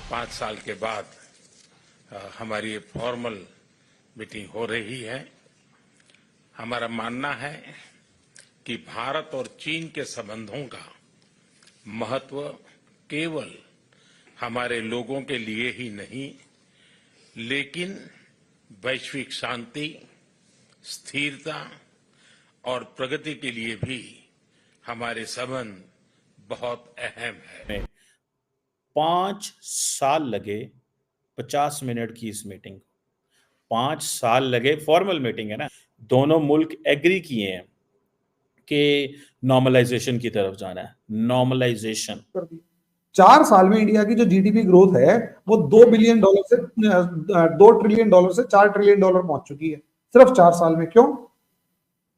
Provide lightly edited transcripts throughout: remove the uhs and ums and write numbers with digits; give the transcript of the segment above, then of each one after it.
5 साल के बाद हमारी ये फॉर्मल मीटिंग हो रही है। हमारा मानना है कि भारत और चीन के संबंधों का महत्व केवल हमारे लोगों के लिए ही नहीं, लेकिन वैश्विक शांति, स्थिरता और प्रगति के लिए भी हमारे संबंध बहुत अहम है। 5 साल लगे 50 मिनट की इस मीटिंग को। 5 साल लगे, फॉर्मल मीटिंग है ना। दोनों मुल्क एग्री किए हैं कि नॉर्मलाइजेशन की तरफ जाना है। नॉर्मलाइजेशन 4 साल में इंडिया की जो जीडीपी ग्रोथ है वो $2 बिलियन से $2 ट्रिलियन से $4 ट्रिलियन पहुंच चुकी है सिर्फ 4 साल में। क्यों?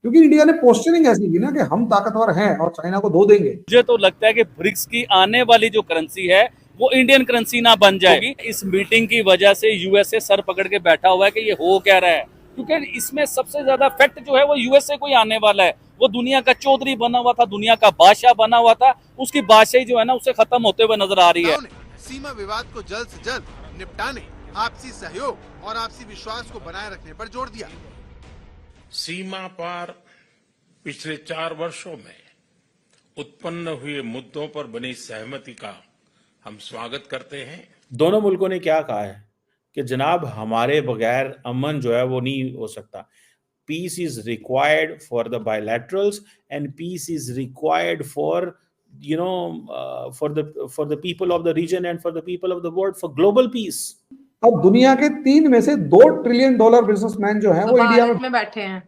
क्योंकि इंडिया ने पोस्चरिंग ऐसी की ना कि हम ताकतवर हैं और चाइना को धो देंगे। मुझे तो लगता है कि ब्रिक्स की आने वाली जो करेंसी है वो इंडियन करेंसी ना बन जाएगी। इस मीटिंग की वजह से यूएसए सर पकड़ के बैठा हुआ है कि ये हो क्या रहा है, क्योंकि इसमें सबसे ज्यादा फैक्ट जो है वो यूएसए को ही आने वाला है। वो दुनिया का चौधरी बना हुआ था, दुनिया का बादशाह बना हुआ था, उसकी बादशाही जो है ना उससे खत्म होते हुए नजर आ रही है। सीमा विवाद को जल्द से जल्द निपटाने, आपसी सहयोग और आपसी विश्वास को बनाए रखने पर जोर दिया। सीमा पार पिछले 4 वर्षों में उत्पन्न हुए मुद्दों पर बनी सहमति का हम स्वागत करते हैं। दोनों मुल्कों ने क्या कहा है कि जनाब हमारे बगैर अमन जो है वो नहीं हो सकता। Peace is required for the bilaterals and peace is required for for the people of the region and for the people of the world, for global peace. अब दुनिया के 3 में से $2 ट्रिलियन बिजनेसमैन जो हैं वो इंडिया में बैठे हैं।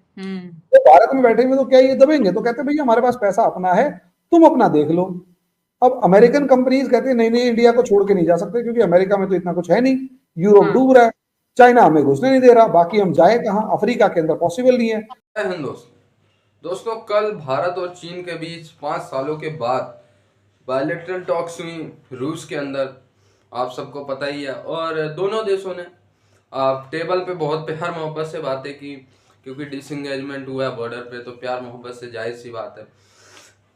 तो भारत में बैठे हुए तो क्या ये दबेंगे? तो कहते हैं भैया हमारे पास पैसा अपना है, तुम अपना देख लो। अब अमेरिकन कंपनीज कहते हैं नहीं इंडिया को छोड़ के नहीं जा सकते क्योंकि अमेरिका में तो इतना कुछ है नहीं, यूरोप डूब रहा है, चाइना हमें घुसने नहीं दे रहा, बाकी हम जाए कहां? अफ्रीका के अंदर पॉसिबल नहीं है। दोस्तों कल भारत और चीन के बीच 5 सालों के बाद बायलैटरल टॉक्स हुई रूस के अंदर, आप सबको पता ही है। और दोनों देशों ने टेबल पे बहुत प्यार मोहब्बत से बातें की, क्योंकि डिसएंगेजमेंट हुआ है बॉर्डर पे, तो प्यार मोहब्बत से जायज़ सी बात है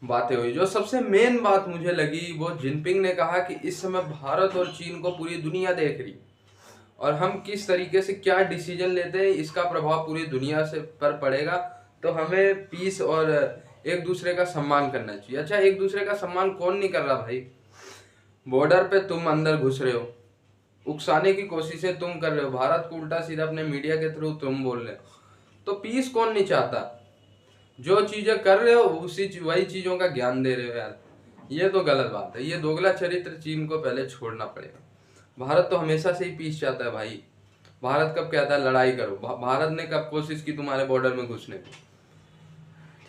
बातें हुई। जो सबसे मेन बात मुझे लगी वो जिनपिंग ने कहा कि इस समय भारत और चीन को पूरी दुनिया देख रही और हम किस तरीके से क्या डिसीजन लेते हैं इसका प्रभाव पूरी दुनिया से पर पड़ेगा, तो हमें पीस और एक दूसरे का सम्मान करना चाहिए। अच्छा, एक दूसरे का सम्मान कौन नहीं कर रहा भाई? बॉर्डर पे तुम अंदर घुस रहे हो, उकसाने की कोशिशें तुम कर रहे हो, भारत को उल्टा सीधा अपने मीडिया के थ्रू तुम बोल रहे हो, तो पीस कौन नहीं चाहता? जो चीजें कर रहे हो वही चीजों का ज्ञान दे रहे हो यार, ये तो गलत बात है। ये दोगला चरित्र चीन को पहले छोड़ना पड़ेगा। भारत तो हमेशा से ही पीस चाहता है भाई। भारत कब कहता है लड़ाई करो? भारत ने कब कोशिश की तुम्हारे बॉर्डर में घुसने की?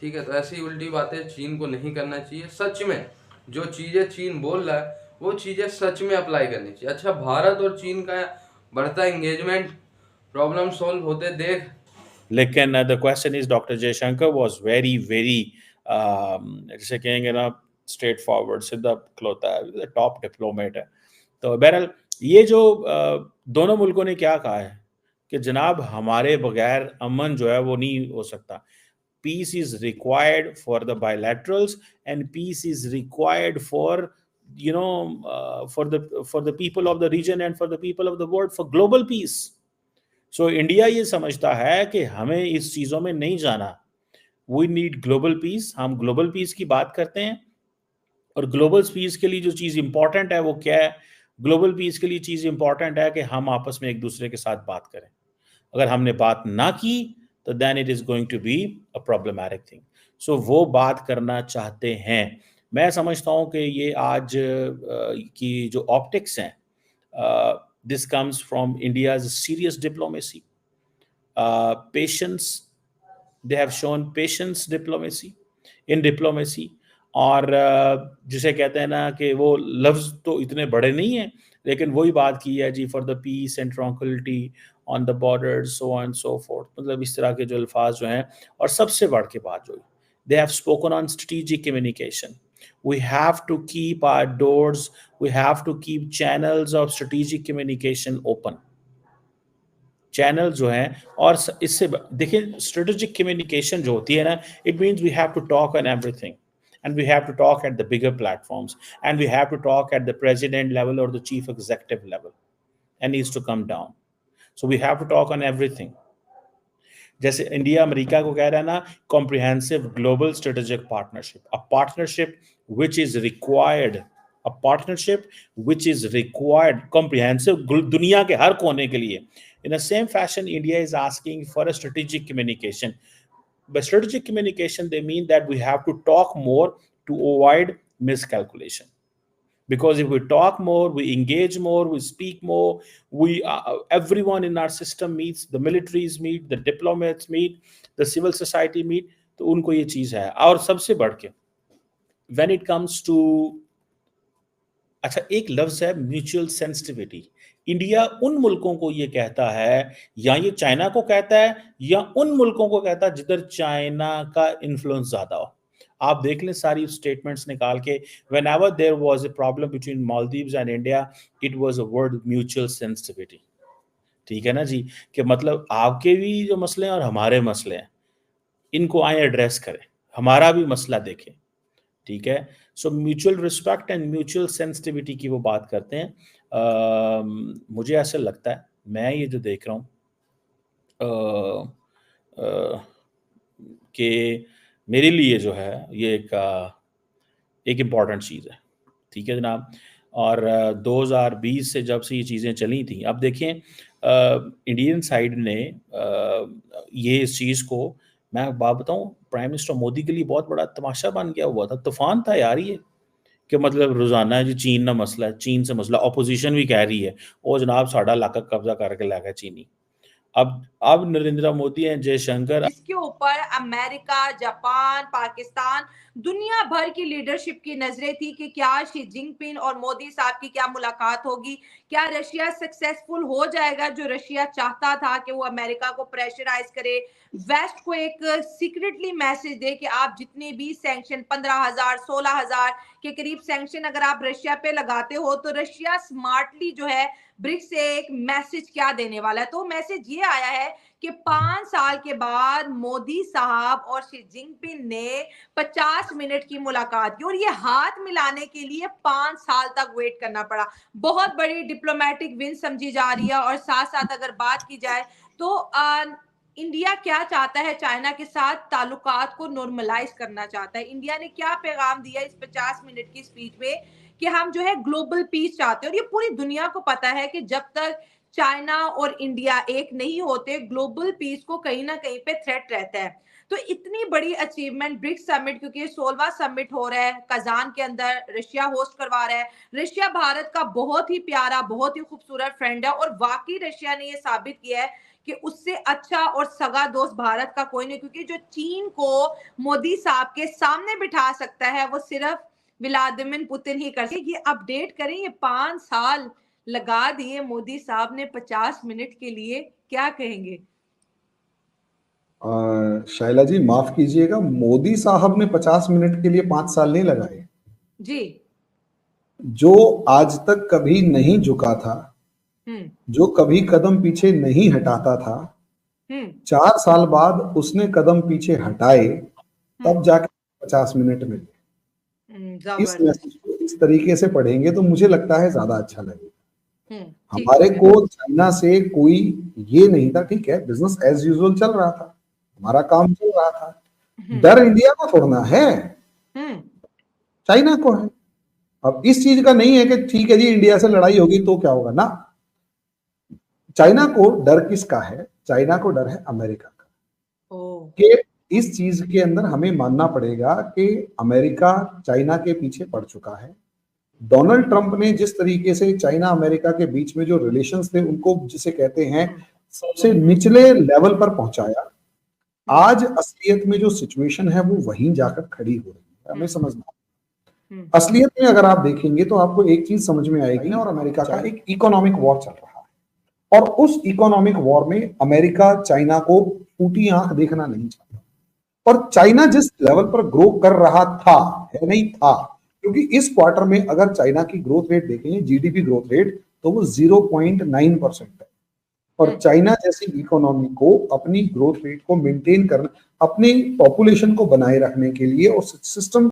ठीक है, तो ऐसी उल्टी बातें चीन को नहीं करना चाहिए। सच में जो चीजें चीन बोल रहा है वो चीजें सच में अप्लाई करनी चाहिए। अच्छा, भारत और चीन का बढ़ता एंगेजमेंट प्रॉब्लम सॉल्व होते देख, लेकिन the question is doctor Jaishankar was very जैसे कहेंगे ना स्ट्रेट फॉरवर्ड, सीधा खलोता है, टॉप डिप्लोमेट है। तो बहरहाल ये जो दोनों मुल्कों ने क्या कहा है कि जनाब हमारे बगैर अमन जो है वो नहीं हो सकता। Peace is required for the bilaterals and peace is required for for the people of the region and for the people of the world, for global peace. So India ये समझता है कि हमें इस चीज़ों में नहीं जाना। We need global peace। हम global peace की बात करते हैं और global peace के लिए जो चीज़ इंपॉर्टेंट है वो क्या है? global peace के लिए चीज़ इंपॉर्टेंट है कि हम आपस में एक दूसरे के साथ बात करें। अगर हमने बात ना की तो then it is going to be a problematic thing. So वो बात करना चाहते हैं। मैं समझता हूँ कि ये आज की जो ऑप्टिक्स हैं, this comes from India's serious diplomacy, patience. They have shown patience in diplomacy. और जिसे कहते हैं ना कि वो लफ्ज़ तो इतने बड़े नहीं हैं, लेकिन वही बात की है जी, for the peace and tranquillity on the borders, so and so forth. मतलब इस तरह के जो अल्फाज जो हैं, और सबसे बढ़ के बात जो they have spoken on strategic communication. We have to keep our doors, we have to keep channels of strategic communication open. Channel जो हैं, और इससे देखिए स्ट्रेटेजिक कम्युनिकेशन जो होती है ना, it means we have to talk on everything. and we have to talk at the bigger platforms, and we have to talk at the president level or the chief executive level, and needs to come down. So we have to talk on everything. जैसे India America को कह रहा है ना, comprehensive global strategic partnership, a partnership which is required, a partnership which is required comprehensive दुनिया के हर कोने के लिए. In the same fashion, India is asking for a strategic communication. By strategic communication, they mean that we have to talk more to avoid miscalculation. Because if we talk more, we engage more, we speak more, everyone in our system meets, the militaries meet, the diplomats meet, the civil society meet, तो उनको ये चीज है. और सबसे बढ़ के when it comes to, अच्छा एक लफ्ज है म्यूचुअल सेंसिटिविटी. इंडिया उन मुल्कों को ये कहता है, या ये चाइना को कहता है, या उन मुल्कों को कहता है जिधर चाइना का इन्फ्लुएंस ज्यादा हो. आप देख लें सारी स्टेटमेंट्स निकाल के, whenever there was a problem between Maldives and India, it was a word mutual sensitivity. ठीक है ना जी, कि मतलब आपके भी जो मसले हैं और हमारे मसले हैं, इनको आए एड्रेस करें, हमारा भी मसला देखें. ठीक है. So mutual respect and mutual sensitivity की वो बात करते हैं. मुझे ऐसा लगता है, मैं ये जो देख रहा हूँ कि मेरे लिए जो है ये एक इम्पॉर्टेंट चीज़ है. ठीक है जनाब. और 2020 से जब से ये चीज़ें चली थी, अब देखें इंडियन साइड ने ये इस चीज़ को, मैं बात बताऊं, प्राइम मिनिस्टर मोदी के लिए बहुत बड़ा तमाशा बन गया हुआ था. तूफान था यार ये, कि मतलब रोजाना जी चीन ना मसला है, चीन से मसला. ऑपोजिशन भी कह रही है ओ जनाब साड़ा इलाका कब्जा करके ला गया चीनी. अब नरेंद्र मोदी हैं, जयशंकर, इसके ऊपर अमेरिका, जापान, पाकिस्तान, दुनिया भर की लीडरशिप की नजरें थी कि क्या शी जिनपिंग और मोदी साहब की क्या मुलाकात होगी, क्या रशिया सक्सेसफुल हो जाएगा. जो रशिया चाहता था कि वो अमेरिका को प्रेशराइज करे, वेस्ट को एक सीक्रेटली मैसेज दे कि आप जितने भी सैंक्शन 15,000 16,000 के करीब सैंक्शन अगर आप रशिया पे लगाते हो, तो रशिया स्मार्टली जो है ब्रिक्स से एक मैसेज क्या देने वाला है. तो मैसेज ये आया है कि 5 साल के बाद मोदी साहब और शी जिनपिंग ने 50 मिनट की मुलाकात की, और ये हाथ मिलाने के लिए 5 साल तक वेट करना पड़ा. बहुत बड़ी डिप्लोमेटिक विन समझी जा रही है. और साथ साथ अगर बात की जाए तो इंडिया क्या चाहता है, चाइना के साथ ताल्लुकात को नॉर्मलाइज करना चाहता है. इंडिया ने क्या पैगाम दिया इस 50 मिनट की स्पीच में, कि हम जो है ग्लोबल पीस चाहते हैं. और ये पूरी दुनिया को पता है कि जब तक चाइना और इंडिया एक नहीं होते, ग्लोबल पीस को कहीं ना कहीं पे थ्रेट रहता है. तो इतनी बड़ी अचीवमेंट ब्रिक्स समिट, क्योंकि 16वां समिट हो रहा है कजान के अंदर, रशिया होस्ट करवा रहा है. रशिया भारत का बहुत ही प्यारा, बहुत ही खूबसूरत फ्रेंड है, और वाकई रशिया ने ये साबित किया है कि उससे अच्छा और सगा दोस्त भारत का कोई नहीं. क्योंकि जो चीन को मोदी साहब के सामने बिठा सकता है, वो सिर्फ व्लादिमीर पुतिन ही कर सकते. ये अपडेट करें, ये 5 साल लगा दिए मोदी साहब ने 50 मिनट के लिए, क्या कहेंगे? शाइला जी माफ कीजिएगा, मोदी साहब ने 50 मिनट के लिए 5 साल नहीं लगाए जी. जो आज तक कभी नहीं झुका था, जो कभी कदम पीछे नहीं हटाता था, 4 साल बाद उसने कदम पीछे हटाए, तब जाके 50 मिनट मिले. इस मैसेज को इस तरीके से पढ़ेंगे तो मुझे लगता है ज्यादा अच्छा लगेगा. हमारे को चाइना से कोई ये नहीं था, ठीक है बिजनेस एज यूजुअल चल रहा था, हमारा काम चल रहा था. डर इंडिया को थोड़ना है, चाइना को है. अब इस चीज का नहीं है कि ठीक है जी इंडिया से लड़ाई होगी तो क्या होगा ना. चाइना को डर किसका है? चाइना को डर है अमेरिका का. कि इस चीज के अंदर हमें मानना पड़ेगा कि अमेरिका चाइना के पीछे पड़ चुका है. डोनाल्ड ट्रंप ने जिस तरीके से चाइना अमेरिका के बीच में जो रिलेशंस थे उनको जिसे कहते हैं सबसे निचले लेवल पर पहुंचाया, आज असलियत में जो सिचुएशन है वो वहीं जाकर खड़ी हो रही है. हमें समझना, असलियत में अगर आप देखेंगे तो आपको एक चीज समझ में आएगी, और अमेरिका का एक इकोनॉमिक वॉर चल रहा है, और उस इकोनॉमिक वॉर में अमेरिका चाइना को फूटी आंख देखना नहीं चाहता. और चाइना जिस लेवल पर ग्रो कर रहा था, है नहीं था, क्योंकि इस क्वार्टर में अगर चाइना की ग्रोथ रेट देखेंगे, जीडीपी ग्रोथ रेट, तो वो 0.9% है. और चाइना जैसी इकोनॉमी को अपनी ग्रोथ रेट को मेंटेन करना, अपनी पॉपुलेशन को बनाए रखने के लिए और सिस्टम